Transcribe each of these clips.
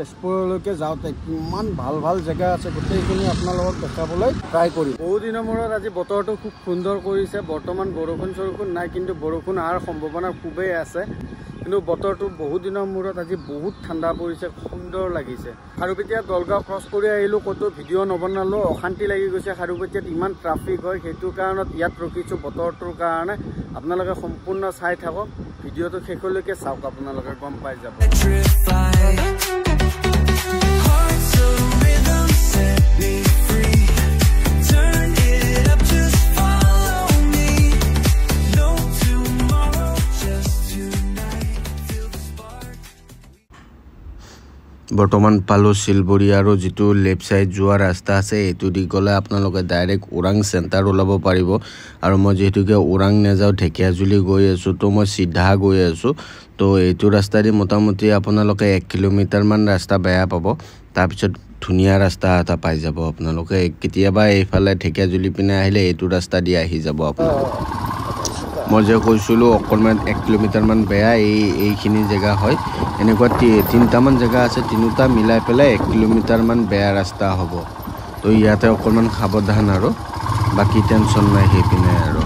তেজপুৰলৈকে যাওঁতে কিমান ভাল ভাল জেগা আছে গোটেইখিনি আপোনালোকক দেখাবলৈ ট্ৰাই কৰিম। বহুত দিনৰ মূৰত আজি বতৰটো খুব সুন্দৰ কৰিছে। বৰ্তমান বৰষুণ চৰষুণ নাই, কিন্তু বৰষুণ অহাৰ সম্ভাৱনা খুবেই আছে। কিন্তু বতৰটো বহুত দিনৰ মূৰত আজি বহুত ঠাণ্ডা পৰিছে, সুন্দৰ লাগিছে। খাৰুপেটীয়া দলগাঁও ক্ৰছ কৰি আহিলোঁ, ক'তো ভিডিঅ' নবনালোঁ, অশান্তি লাগি গৈছে। খাৰুপেটীয়াত ইমান ট্ৰাফিক হয়, সেইটো কাৰণত ইয়াত ৰখিছোঁ বতৰটোৰ কাৰণে। আপোনালোকে সম্পূৰ্ণ চাই থাকক, ভিডিঅ'টো শেষলৈকে চাওক, আপোনালোকে গম পাই যাব। বৰ্তমান পালোঁ শিলবৰী আৰু যিটো লেফ্ট ছাইড যোৱা ৰাস্তা আছে এইটো দি গ'লে আপোনালোকে ডাইৰেক্ট ওৰাং চেণ্টাৰ ওলাব পাৰিব। আৰু মই যিহেতুকে ওৰাং নাযাওঁ, ঢেকীয়াজুলি গৈ আছোঁ, তো মই চিধা গৈ আছোঁ। তো এইটো ৰাস্তা দি মোটামুটি আপোনালোকে 1 কিলোমিটাৰমান ৰাস্তা বেয়া পাব, তাৰপিছত ধুনীয়া ৰাস্তা এটা পাই যাব আপোনালোকে। কেতিয়াবা এইফালে ঢেকীয়াজুলি পিনে আহিলে এইটো ৰাস্তা দি আহি যাব আপোনালোকে। মই যে কৈছিলোঁ অকণমান 1 কিলোমিটাৰমান বেয়া, এইখিনি জেগা হয়। এনেকুৱা 3টামান জেগা আছে, 3টা মিলাই পেলাই 1 কিলোমিটাৰমান বেয়া ৰাস্তা হ'ব। তো ইয়াতে অকণমান সাৱধান আৰু বাকী টেনশ্যন নাই সেইপিনে আৰু।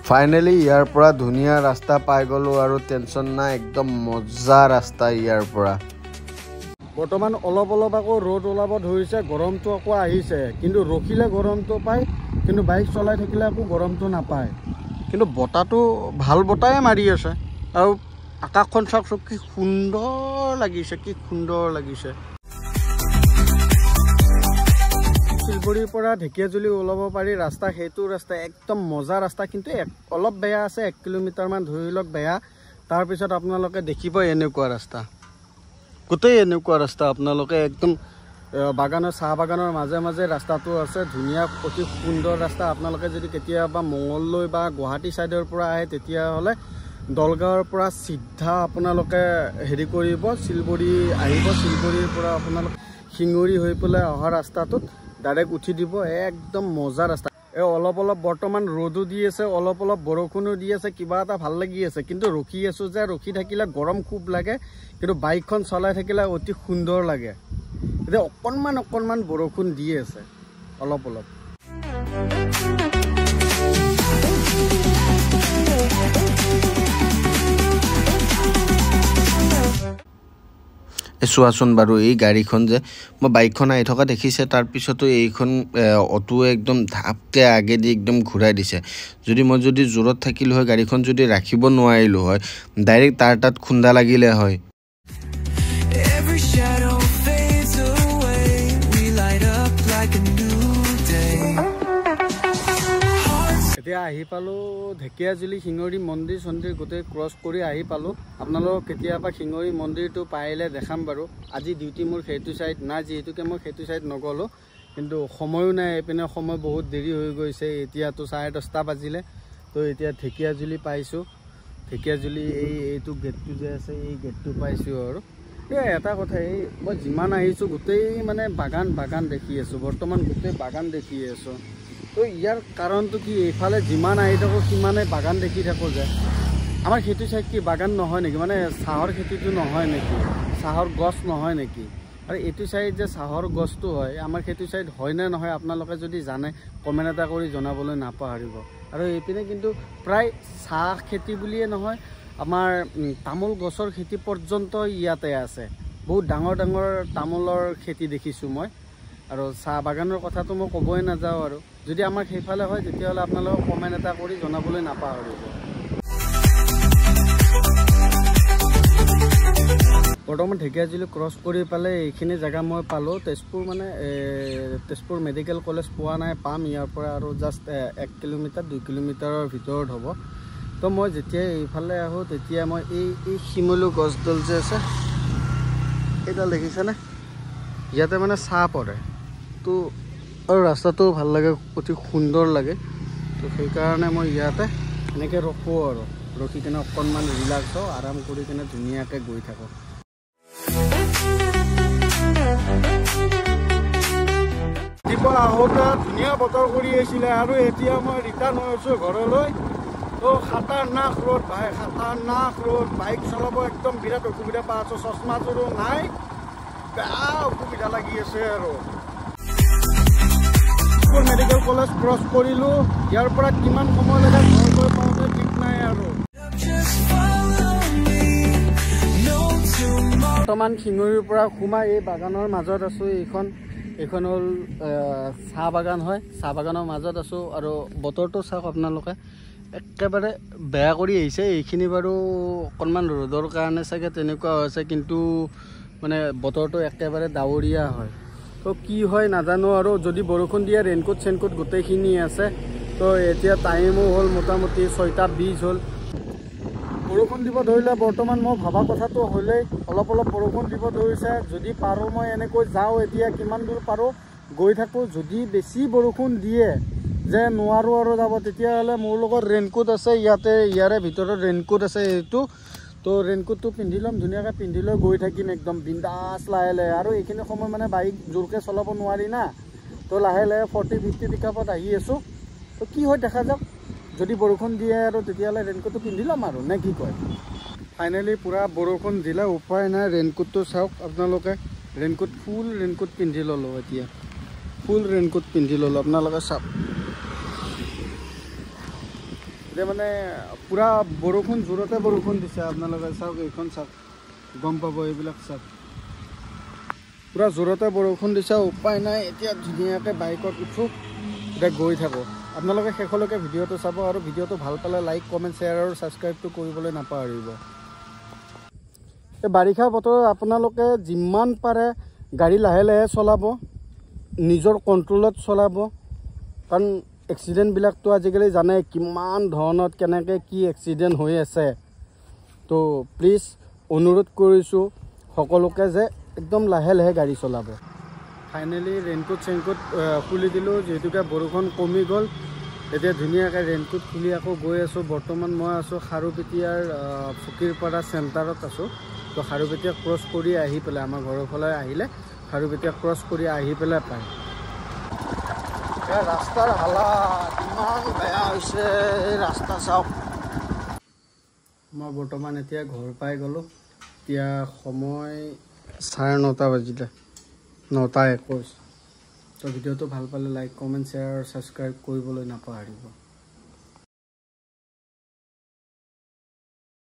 ফাইনেলি ইয়াৰ পৰা ধুনীয়া ৰাস্তা পাই গ'লোঁ আৰু টেনশ্যন নাই, একদম মজা ৰাস্তা ইয়াৰ পৰা। বৰ্তমান অলপ অলপ আকৌ ৰ'দ ওলাব ধৰিছে, গৰমটো আকৌ আহিছে। কিন্তু ৰখিলে গৰমটো পায়, কিন্তু বাইক চলাই থাকিলে আকৌ গৰমটো নাপায়। কিন্তু বতাহটো ভাল বতাহে মাৰি আছে। আৰু আকাশখন চাওকচোন, কি সুন্দৰ লাগিছে, কি সুন্দৰ লাগিছে। শিলবৰীৰ পৰা ঢেকীয়াজুলি ওলাব পাৰি ৰাস্তা, সেইটো ৰাস্তা একদম মজা ৰাস্তা। কিন্তু অলপ বেয়া আছে, 1 কিলোমিটাৰমান ধৰি লওক বেয়া। তাৰপিছত আপোনালোকে দেখিব এনেকুৱা ৰাস্তা, গোটেই এনেকুৱা ৰাস্তা। আপোনালোকে একদম বাগানৰ, চাহ বাগানৰ মাজে মাজে ৰাস্তাটো আছে, ধুনীয়া অতি সুন্দৰ ৰাস্তা। আপোনালোকে যদি কেতিয়াবা মঙলদৈ বা গুৱাহাটী ছাইডৰ পৰা আহে, তেতিয়াহ'লে দলগাঁৱৰ পৰা চিধা আপোনালোকে হেৰি কৰিব, শিলবৰী আহিব। শিলবৰীৰ পৰা আপোনালোকে শিঙৰি হৈ পেলাই অহা ৰাস্তাটোত ডাইৰেক্ট উঠি দিব, একদম মজা ৰাস্তা। অলপ অলপ বৰ্তমান ৰ'দো দি আছে, অলপ অলপ বৰষুণো দি আছে, কিবা এটা ভাল লাগি আছে। কিন্তু ৰখি আছোঁ যে, ৰখি থাকিলে গৰম খুব লাগে, কিন্তু বাইকখন চলাই থাকিলে অতি সুন্দৰ লাগে। এতিয়া অকণমান অকণমান বৰষুণ দি আছে, অলপ অলপ। চোৱাচোন বাৰু, এই গাড়ীখন যে মই বাইকখন আহি থকা দেখিছে, তাৰপিছতো এইখন অটোৱে একদম ধাপকৈ আগেদি একদম ঘূৰাই দিছে। যদি মই জোৰত থাকিলোঁ হয়, গাড়ীখন যদি ৰাখিব নোৱাৰিলোঁ হয়, ডাইৰেক্ট তাৰ তাত খুন্দা লাগিলে হয়। এতিয়া আহি পালোঁ ঢেকীয়াজুলি, শিঙৰি মন্দিৰ চন্দিৰ গোটেই ক্ৰছ কৰি আহি পালোঁ। আপোনালোকক কেতিয়াবা শিঙৰি মন্দিৰটো পাৰিলে দেখাম বাৰু। আজি ডিউটি মোৰ সেইটো ছাইড নাই, যিহেতুকে মই সেইটো ছাইড নগ'লোঁ। কিন্তু সময়ো নাই, এইপিনে সময় বহুত দেৰি হৈ গৈছে। এতিয়াতো 10:30 বাজিলে। তো এতিয়া ঢেকীয়াজুলি পাইছোঁ। ঢেকীয়াজুলি এইটো গেটটো যে আছে, এই গেটটো পাইছোঁ আৰু। এটা কথা, মই যিমান আহিছোঁ গোটেই মানে বাগান দেখি আছোঁ। বৰ্তমান গোটেই বাগান দেখি আছোঁ। তো ইয়াৰ কাৰণটো কি, এইফালে যিমান আহি থাকোঁ সিমানে বাগান দেখি থাকোঁ যে। আমাৰ সেইটো ছাইড কি বাগান নহয় নেকি? মানে চাহৰ খেতিটো নহয় নেকি? চাহৰ গছ নহয় নেকি? আৰু এইটো ছাইড যে চাহৰ গছটো হয়, আমাৰ সেইটো ছাইড হয় নে নহয়, আপোনালোকে যদি জানে কমেণ্ট এটা কৰি জনাবলৈ নাপাহৰিব। আৰু এইপিনে কিন্তু প্ৰায় চাহ খেতি বুলিয়ে নহয়, আমাৰ তামোল গছৰ খেতি পৰ্যন্ত ইয়াতে আছে। বহুত ডাঙৰ ডাঙৰ তামোলৰ খেতি দেখিছোঁ মই। আৰু চাহ বাগানৰ কথাটো মই ক'বই নাযাওঁ আৰু। যদি আমাৰ সেইফালে হয়, তেতিয়াহ'লে আপোনালোকক কমেণ্ট এটা কৰি জনাবলৈ নাপাহৰিব। বৰ্তমান ঢেকীয়াজুলি ক্ৰছ কৰি পেলাই এইখিনি জেগা মই পালোঁ। তেজপুৰ মেডিকেল কলেজ পোৱা নাই, পাম ইয়াৰ পৰা আৰু জাষ্ট 1 কিলোমিটাৰ 2 কিলোমিটাৰৰ ভিতৰত হ'ব। তো মই যেতিয়া এইফালে আহোঁ, তেতিয়া মই এই শিমলু গছডাল যে আছে, এইডাল দেখিছেনে? ইয়াতে মানে ছাঁ পৰে। তো আৰু ৰাস্তাটো ভাল লাগে, অতি সুন্দৰ লাগে। তো সেইকাৰণে মই ইয়াতে এনেকৈ ৰখোঁ আৰু। ৰখি কিনে অকণমান ৰিলেক্স হওঁ, আৰাম কৰি কিনে ধুনীয়াকৈ গৈ থাকোঁ। ৰাতিপুৱা আহোঁতে ধুনীয়া বতৰ কৰি আহিছিলে, আৰু এতিয়া মই ৰিটাৰ্ণ হৈ আছোঁ ঘৰলৈ। খাতাৰনাক ৰোড ভাই, খাতাৰনাক ৰোড। বাইক চলাব একদম বিৰাট অসুবিধা পাই আছো। চশমাযোৰো নাই, বেয়া অসুবিধা লাগি আছে আৰু। মেডিকেল কলেজ ক্ৰছ কৰিলোঁ। ইয়াৰ পৰা কিমান সময় লাগে ঘৰ গৈ পাওঁতে ঠিক নাই আৰু। বৰ্তমান শিঙৰীৰ পৰা সোমাই এই বাগানৰ মাজত আছোঁ। এইখন হ'ল চাহ বাগান হয়। চাহ বাগানৰ মাজত আছোঁ আৰু বতৰটো চাওক আপোনালোকে, একেবাৰে বেয়া কৰি আহিছে। এইখিনি বাৰু অকণমান ৰ'দৰ কাৰণে চাগে তেনেকুৱা হৈছে, কিন্তু মানে বতৰটো একেবাৰে ডাৱৰীয়া হয়। তো কি হয় নাজানো আৰু। যদি বৰষুণ দিয়ে ৰেইনকোট চেইনকোট গোটেইখিনি আছে। তো এতিয়া টাইমো হ'ল মোটামুটি 6:20 হ'ল। বৰষুণ দিব ধৰিলে বৰ্তমান মই ভবা কথাটো হ'লেই অলপ বৰষুণ দিব ধৰিছে। যদি পাৰোঁ মই এনেকৈ যাওঁ, এতিয়া কিমান দূৰ পাৰোঁ গৈ থাকোঁ। যদি বেছি বৰষুণ দিয়ে যে নোৱাৰোঁ আৰু যাব, তেতিয়াহ'লে মোৰ লগত ৰেইনকোট আছে ইয়াৰে ভিতৰত ৰেইনকোট আছে এইটো। তো ৰেইনকোটটো পিন্ধি ল'ম, ধুনীয়াকৈ পিন্ধি লৈ গৈ থাকিম একদম বিন্দাছ লাহে লাহে। আৰু এইখিনি সময় মানে বাইক জোৰকৈ চলাব নোৱাৰি না। তো লাহে লাহে 40-50 পিকআপত আহি আছোঁ। তো কি হয় দেখা যাওক। যদি বৰষুণ দিয়ে আৰু তেতিয়াহ'লে ৰেইনকোটটো পিন্ধি ল'ম আৰু, নে কি কয়। ফাইনেলি পূৰা বৰষুণ দিলে উপায় নাই। ৰেইনকোটটো চাওক আপোনালোকে, ফুল ৰেইনকোট পিন্ধি ল'লোঁ। এতিয়া ফুল ৰেইনকোট পিন্ধি ল'লোঁ, আপোনালোকে চাওক। এতিয়া মানে পূৰা বৰষুণ জোৰতে বৰষুণ দিছে। আপোনালোকে চাওক, এইখন চাওক, গম পাব এইবিলাক চাওক। পূৰা জোৰতে বৰষুণ দিছে, উপায় নাই। এতিয়া ধুনীয়াকৈ বাইকত উঠোঁ, এতিয়া গৈ থাকোঁ। আপোনালোকে শেষলৈকে ভিডিঅ'টো চাব আৰু ভিডিঅ'টো ভাল পালে লাইক, কমেণ্ট, শ্বেয়াৰ আৰু ছাবস্ক্ৰাইবটো কৰিবলৈ নাপাহৰিব। এই বাৰিষা বতৰত আপোনালোকে যিমান পাৰে গাড়ী লাহে লাহে চলাব, নিজৰ কণ্ট্ৰলত চলাব। কাৰণ এক্সিডেণ্টবিলাকতো আজিকালি জানে কিমান ধৰণত কেনেকৈ কি এক্সিডেণ্ট হৈ আছে। তো প্লিজ অনুৰোধ কৰিছোঁ সকলোকে যে একদম লাহে লাহে গাড়ী চলাব। ফাইনেলি ৰেইনকোট চেইনকোট খুলি দিলোঁ, যিহেতুকে বৰষুণ কমি গ'ল। এতিয়া ধুনীয়াকৈ ৰেইনকোট খুলি আকৌ গৈ আছোঁ। বৰ্তমান মই আছোঁ খাৰুপেটীয়াৰ ফকীৰপাৰা চেণ্টাৰত আছোঁ। তো খাৰুপেটীয়া ক্ৰছ কৰি আহি পেলাই, আমাৰ ঘৰৰ ফালে আহিলে খাৰুপেটীয়া ক্ৰছ কৰি আহি পেলাই পায়। ৰাস্তাৰ হালাত ইমান বেয়া হৈছে, এই ৰাস্তা চাওক। মই বৰ্তমান এতিয়া ঘৰ পাই গ'লোঁ। এতিয়া সময় 9:30 বাজিলে, 9:21। তো ভিডিঅ'টো ভাল পালে লাইক, কমেণ্ট, শ্বেয়াৰ আৰু ছাবস্ক্ৰাইব কৰিবলৈ নাপাহৰিব।